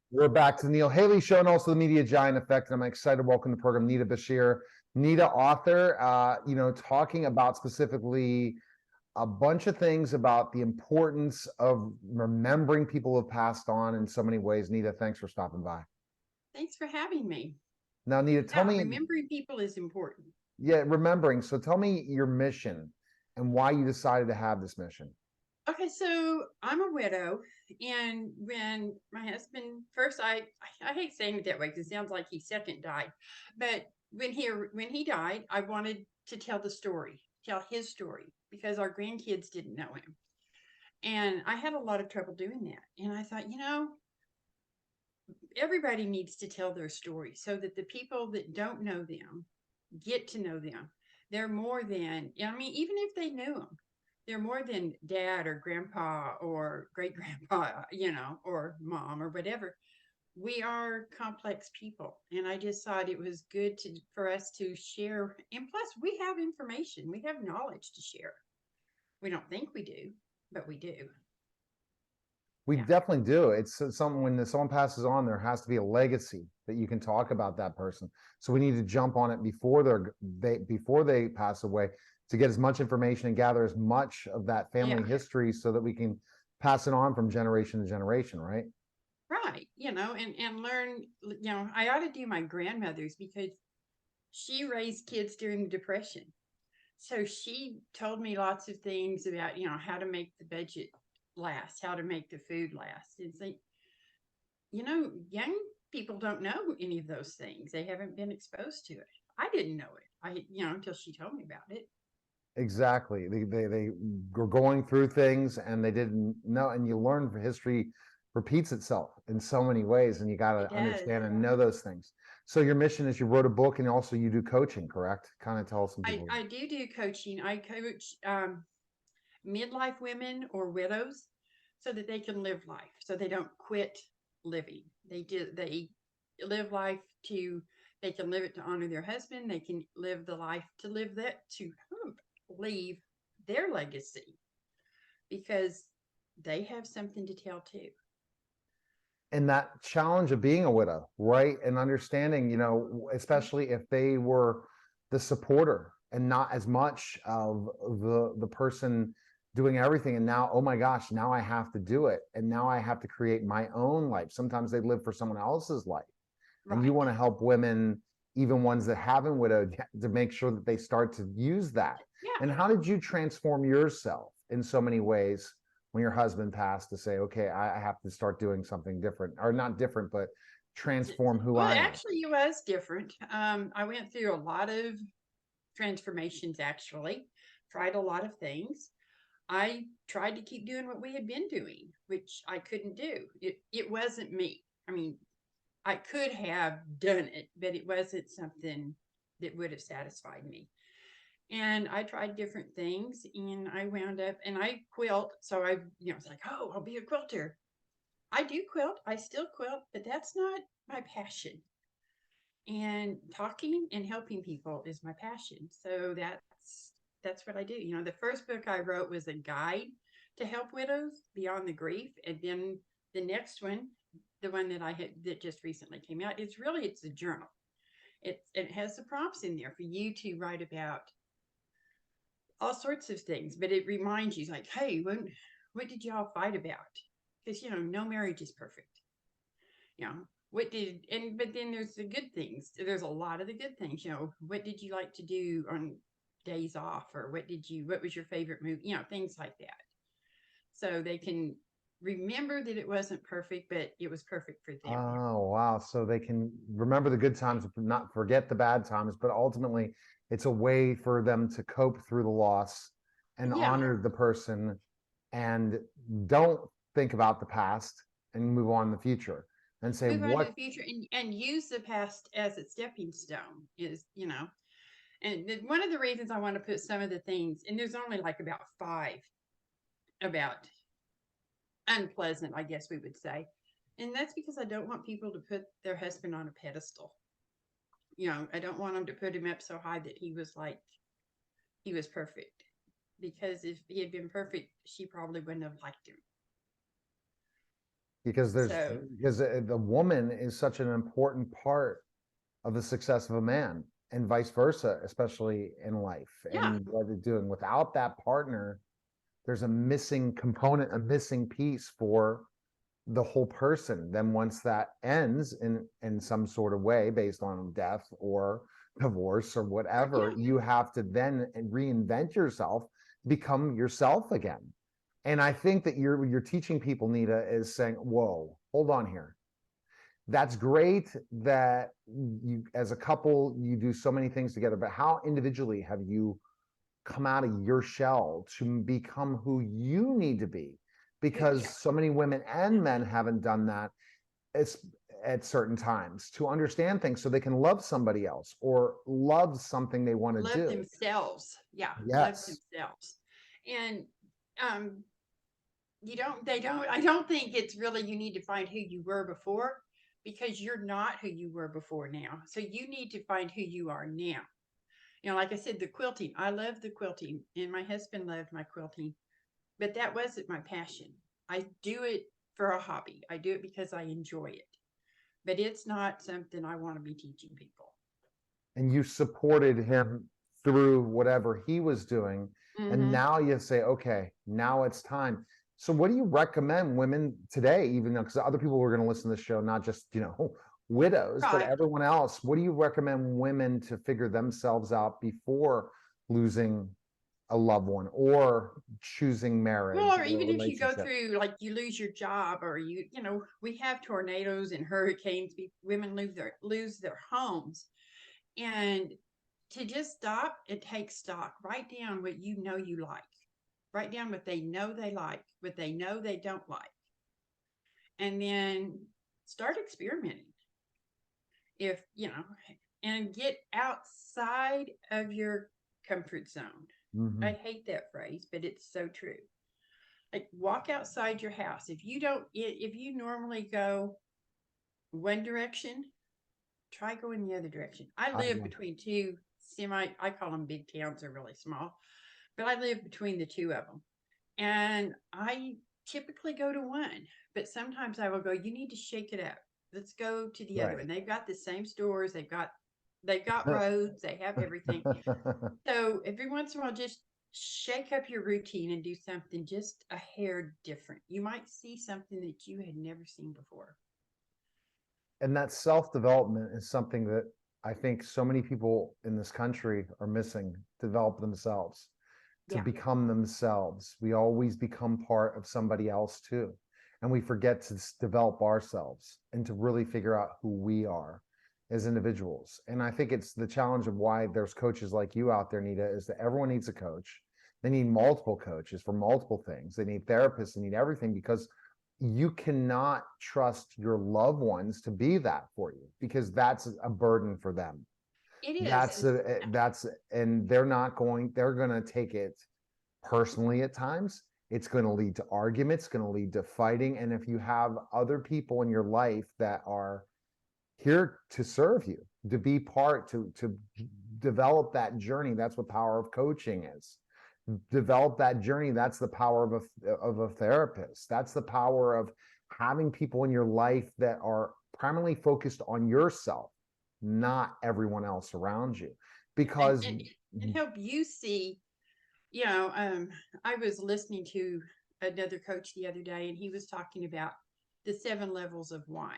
We're back to the Neil Haley Show and also the Media Giant Effect. And I'm excited to welcome to the program Nita Beshear. Nita, author, talking about specifically a bunch of things about the importance of remembering people who have passed on in so many ways. Nita, thanks for stopping by. Thanks for having me. Now, Nita, tell Yeah, me, remembering people is important. yeah, remembering. So tell me your mission and why you decided to have this mission. Okay, so I'm a widow, and when my husband first, I hate saying it that way because it sounds like he second died, but when he died, I wanted to tell the story, tell his story, because our grandkids didn't know him, and I had a lot of trouble doing that. And I thought, everybody needs to tell their story so that the people that don't know them get to know them. They're more than, I mean, even if they knew them, they're more than dad or grandpa or great grandpa, or mom or whatever. We are complex people. And I just thought it was good for us to share. And plus, we have information, we have knowledge to share. We don't think we do, but we do. We Yeah. definitely do. It's something when someone passes on, there has to be a legacy that you can talk about that person. So we need to jump on it before they pass away to get as much information and gather as much of that Yeah. family history so that we can pass it on from generation to generation, right? Right. And learn, I ought to do my grandmother's because she raised kids during the Depression. So she told me lots of things about, how to make the budget last, how to make the food last. And so, young people don't know any of those things. They haven't been exposed to it. I didn't know it. Until she told me about it. Exactly. They were going through things and they didn't know. And you learn history repeats itself in so many ways, and you got It to does. understand and know those things. So your mission is you wrote a book and also you do coaching, correct? Kind of tell some I, people. I do coaching. I coach midlife women or widows so that they can live life, so they don't quit living. They live life to they can live it to honor their husband. They can live the life to live that to leave their legacy because they have something to tell too. And that challenge of being a widow, right? And understanding, especially if they were the supporter and not as much of the person doing everything. And now, oh my gosh, now I have to do it. And now I have to create my own life. Sometimes they live for someone else's life. And you Right. want to help women, even ones that haven't widowed, to make sure that they start to use that. Yeah. And how did you transform yourself in so many ways when your husband passed to say, okay, I have to start doing something different, or not different, but transform who Well, I am? actually, it was different. I went through a lot of transformations, actually, tried a lot of things. I tried to keep doing what we had been doing, which I couldn't do. It wasn't me. I mean, I could have done it, but it wasn't something that would have satisfied me. And I tried different things and I wound up and I quilt. So it's like, oh, I'll be a quilter. I do quilt. I still quilt, but that's not my passion. And talking and helping people is my passion. So that's what I do. The first book I wrote was a guide to help widows beyond the grief, and then the next one, the one that I had that just recently came out, it's a journal. It has the prompts in there for you to write about all sorts of things, but it reminds you like, hey, what did y'all fight about? Because no marriage is perfect. You know, what did and but then there's the good things. There's a lot of the good things. What did you like to do on days off, or what was your favorite movie? Things like that. So they can remember that it wasn't perfect, but it was perfect for them. Oh, wow. So they can remember the good times, not forget the bad times, but ultimately it's a way for them to cope through the loss and Yeah, honor the person and don't think about the past and move on in the future and say, move on to what the future and use the past as a stepping stone. And one of the reasons I want to put some of the things, and there's only like about five about unpleasant, I guess we would say. And that's because I don't want people to put their husband on a pedestal. I don't want them to put him up so high that he was perfect. Because if he had been perfect, she probably wouldn't have liked him. because So the woman is such an important part of the success of a man, and vice versa, especially in life yeah, and what they're doing. Without that partner, there's a missing component, a missing piece for the whole person. Then once that ends in some sort of way, based on death or divorce or whatever, yeah, you have to then reinvent yourself, become yourself again. And I think that you're teaching people, Nita, is saying, whoa, hold on here. That's great that you, as a couple, you do so many things together, but how individually have you come out of your shell to become who you need to be? Because yeah. so many women and men haven't done that as, at certain times, to understand things so they can love somebody else or love something they want to Love do. themselves. Yeah, love Yes. themselves. And um you don't they don't I don't think it's really you need to find who you were before, because you're not who you were before now. So you need to find who you are now. You know, like I said, the quilting. I love the quilting, and my husband loved my quilting, but that wasn't my passion. I do it for a hobby. I do it because I enjoy it, but it's not something I want to be teaching people. And you supported him through whatever he was doing. And Mm-hmm. now you say, okay, now it's time. So what do you recommend women today, even though, because other people who are going to listen to the show, not just, widows, but Right. everyone else, what do you recommend women to figure themselves out before losing a loved one or choosing Well, marriage or or a even if you go relationship? through, like, you lose your job, or we have tornadoes and hurricanes. Women lose their homes, and to just stop and take stock. Write down what you know you like. Write down what they know they like, what they know they don't like, and then start experimenting. If and get outside of your comfort zone. I Hmm. hate that phrase, but it's so true. Like, walk outside your house. If you normally go one direction, try going the other direction. I I live love. between two I call them big towns, they're really small, but I live between the two of them. And I typically go to one, but sometimes I will go, you need to shake it up. Let's go to the other one. Right. They've got the same stores, they've got roads, they have everything. So every once in a while, just shake up your routine and do something just a hair different. You might see something that you had never seen before. And that self-development is something that I think so many people in this country are missing, develop themselves, to Yeah, become themselves. We always become part of somebody else too. And we forget to develop ourselves and to really figure out who we are as individuals. And I think it's the challenge of why there's coaches like you out there, Nita, is that everyone needs a coach. They need multiple coaches for multiple things. They need therapists, they need everything, because you cannot trust your loved ones to be that for you, because that's a burden for them. it is. That's and they're going to take it personally at times. It's going to lead to arguments, going to lead to fighting. And if you have other people in your life that are here to serve you, to be part, to develop that journey, that's what power of coaching is. Develop that journey. That's the power of a therapist. That's the power of having people in your life that are primarily focused on yourself, not everyone else around you. Yeah, and, Because and help you see. You know, I was listening to another coach the other day, and he was talking about the 7 levels of why.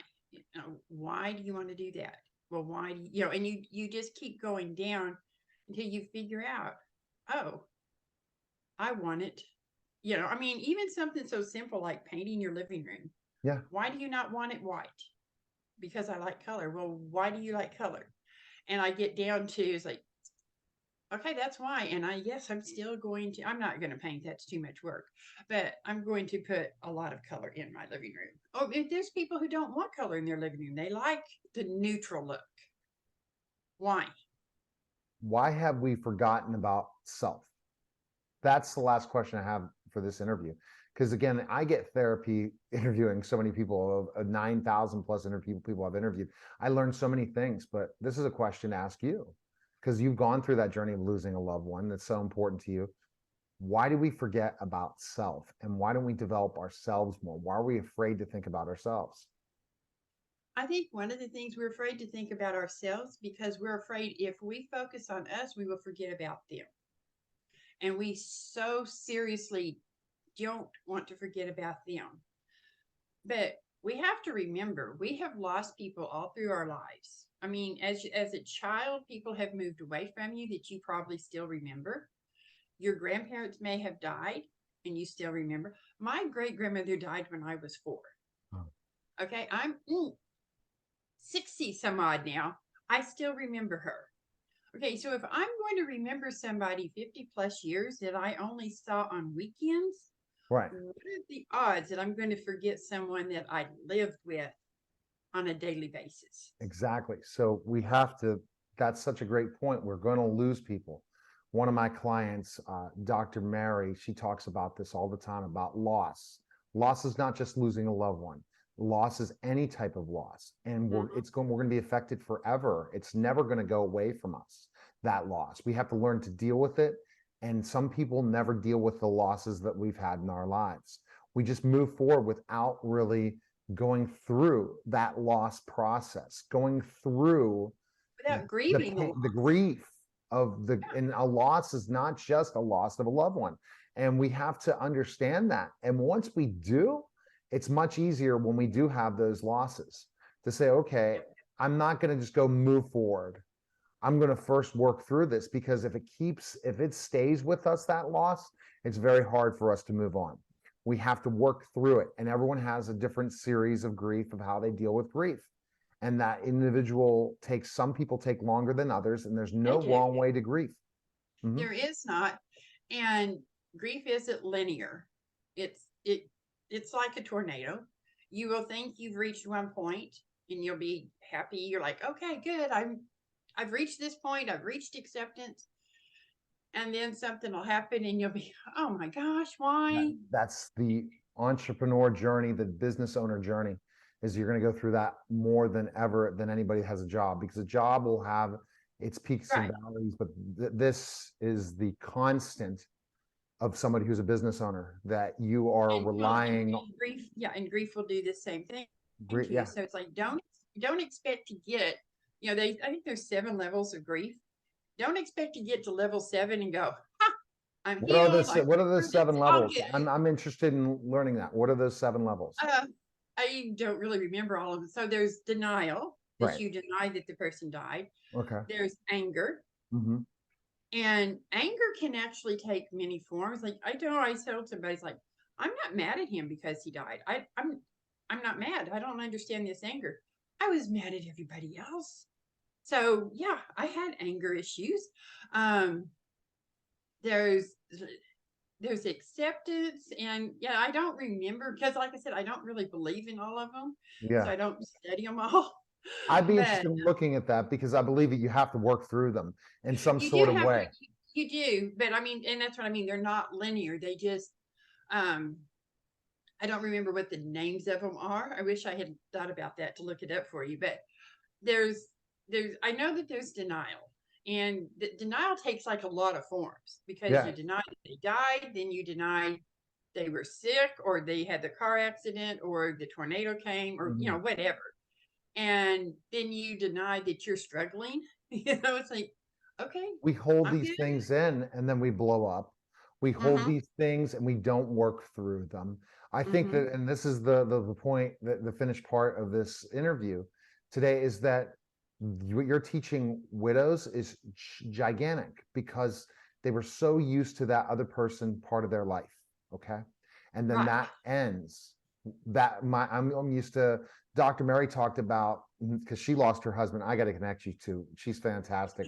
Why do you want to do that? Well, why do and you just keep going down until you figure out, oh, I want it. I mean, even something so simple like painting your living room. yeah, Why do you not want it white? Because I like color. Well, why do you like color? And I get down to, it's like, okay, that's why. And I'm still I'm not going to paint. That's too much work. But I'm going to put a lot of color in my living room. Oh, if there's people who don't want color in their living room, they like the neutral look. Why? why have we forgotten about self? That's the last question I have for this interview. Because again, I get therapy interviewing so many people, 9,000 plus people I've interviewed. I learned so many things, but this is a question to ask you, because you've gone through that journey of losing a loved one that's so important to you. why do we forget about self? And why don't we develop ourselves more? Why are we afraid to think about ourselves? I think one of the things we're afraid to think about ourselves because we're afraid if we focus on us, we will forget about them. And we so seriously don't want to forget about them. But we have to remember we have lost people all through our lives. I mean, as a child, people have moved away from you that you probably still remember. Your grandparents may have died and you still remember. My great grandmother died when I was 4. Oh. Okay, I'm 60 some odd now. I still remember her. Okay, so if I'm going to remember somebody 50 plus years that I only saw on weekends, Right. what are the odds that I'm going to forget someone that I lived with on a daily basis? Exactly. So we have to, that's such a great point. We're going to lose people. One of my clients, Dr. Mary, she talks about this all the time about loss. Loss is not just losing a loved one. Loss is any type of loss. And we're going to be affected forever. It's never going to go away from us, that loss. We have to learn to deal with it. And some people never deal with the losses that we've had in our lives. We just move forward without really going through that loss process, going through Without grieving the loss. the grief of the, Yeah. and a loss is not just a loss of a loved one. And we have to understand that. And once we do, it's much easier when we do have those losses to say, okay, I'm not going to just go move forward. I'm going to first work through this, because if it stays with us, that loss, it's very hard for us to move on. We have to work through it. And everyone has a different series of grief of how they deal with grief. And that individual some people take longer than others, and there's no wrong way to grieve. Mm-hmm. There is not. And grief isn't linear. It's like a tornado. You will think you've reached one point and you'll be happy. You're like, okay, good. I've reached this point. I've reached acceptance. And then something will happen and you'll be, oh my gosh, why? That's the entrepreneur journey, the business owner journey, is you're going to go through that more than ever than anybody has a job, because a job will have its peaks and valleys, but this is the constant of somebody who's a business owner, that you are relying on. Grief, and grief will do the same thing to you. Yeah. So it's like don't expect to get, I think there's 7 levels of grief. Don't expect to get to level 7 and go, ha, I'm healed. What are those 7 levels? I'm interested in learning that. What are those 7 levels? I don't really remember all of them. So there's denial, that you deny that the person died. Okay. There's anger. Mm-hmm. And anger can actually take many forms. Like I told somebody, it's like, I'm not mad at him because he died. I'm not mad. I don't understand this anger. I was mad at everybody else. So yeah, I had anger issues. There's acceptance, and I don't remember, because like I said, I don't really believe in all of them. Yeah. So I don't study them all. I'd be interested in looking at that, because I believe that you have to work through them in some sort of way. You do, but I mean, and that's what I mean. They're not linear. They just, I don't remember what the names of them are. I wish I had thought about that to look it up for you. But I know that there's denial, and the denial takes like a lot of forms, because you deny that they died, then you deny they were sick, or they had the car accident, or the tornado came, or whatever. And then you deny that you're struggling. It's like, okay. We hold these things in, and then we blow up. We hold these things and we don't work through them. I think that, and this is the point, that the finished part of this interview today, is that what you're teaching widows is gigantic, because they were so used to that other person part of their life. Okay. And then that ends. I'm used to, Dr. Mary talked about, because she lost her husband. I got to connect you to. She's fantastic,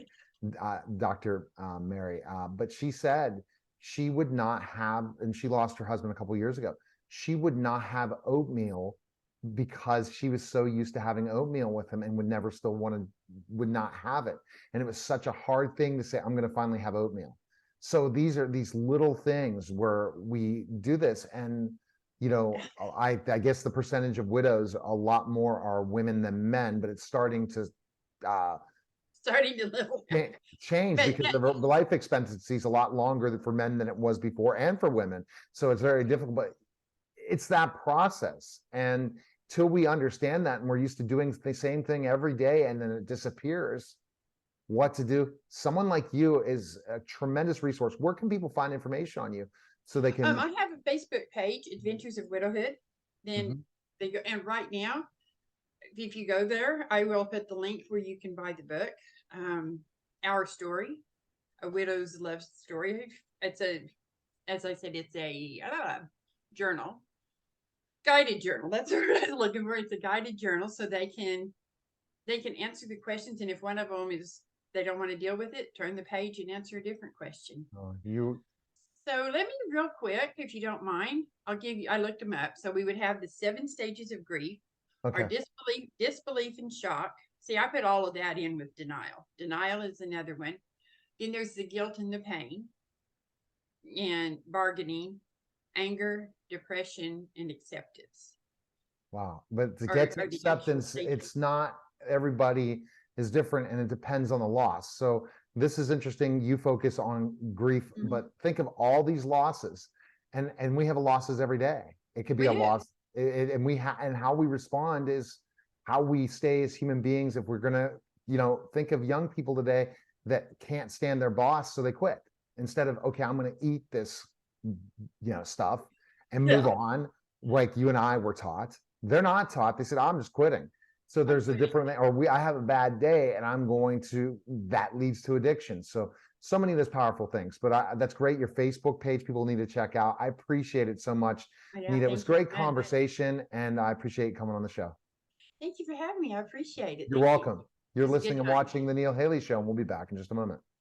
Dr. Mary. But she said she would not have, and she lost her husband a couple years ago. She would not have oatmeal, because she was so used to having oatmeal with him, and would not have it. And it was such a hard thing to say, I'm going to finally have oatmeal. So these are these little things where we do this. And I guess the percentage of widows, a lot more are women than men, but it's starting to starting to live longer. Change But because the life expectancy is a lot longer for men than it was before, and for women. So it's very difficult, but it's that process. And till we understand that, and we're used to doing the same thing every day, and then it disappears, what to do? Someone like you is a tremendous resource. Where can people find information on you so they can? I have a Facebook page, Adventures of Widowhood. Then they go, and right now, if you go there, I will put the link where you can buy the book, Our Story, A Widow's Love Story. It's as I said, it's a journal, guided journal. That's what I was looking for. It's a guided journal, so they can answer the questions. And if one of them is they don't want to deal with it, turn the page and answer a different question. You. So let me real quick, if you don't mind, I'll give you. I looked them up. So we would have the 7 stages of grief, Okay. our disbelief and shock. See, I put all of that in with denial. Denial is another one. Then there's the guilt and the pain, and bargaining, anger, depression, and acceptance. Wow. But to get to acceptance, it's not, everybody is different, and it depends on the loss. So this is interesting. You focus on grief, but think of all these losses, and we have losses every day. It could be a loss, and and how we respond is how we stay as human beings. If we're gonna, think of young people today that can't stand their boss, so they quit instead of, okay, I'm gonna eat this, stuff and move on, like you and I were taught. They're not taught. They said, I'm just quitting. So there's a different, or I have a bad day and I'm going to, that leads to addiction. So many of those powerful things, but that's great. Your Facebook page, people need to check out. I appreciate it so much. Nita, it was great conversation, and I appreciate you coming on the show. Thank you for having me. I appreciate it. You're welcome. You're listening and watching The Neil Haley Show, and we'll be back in just a moment.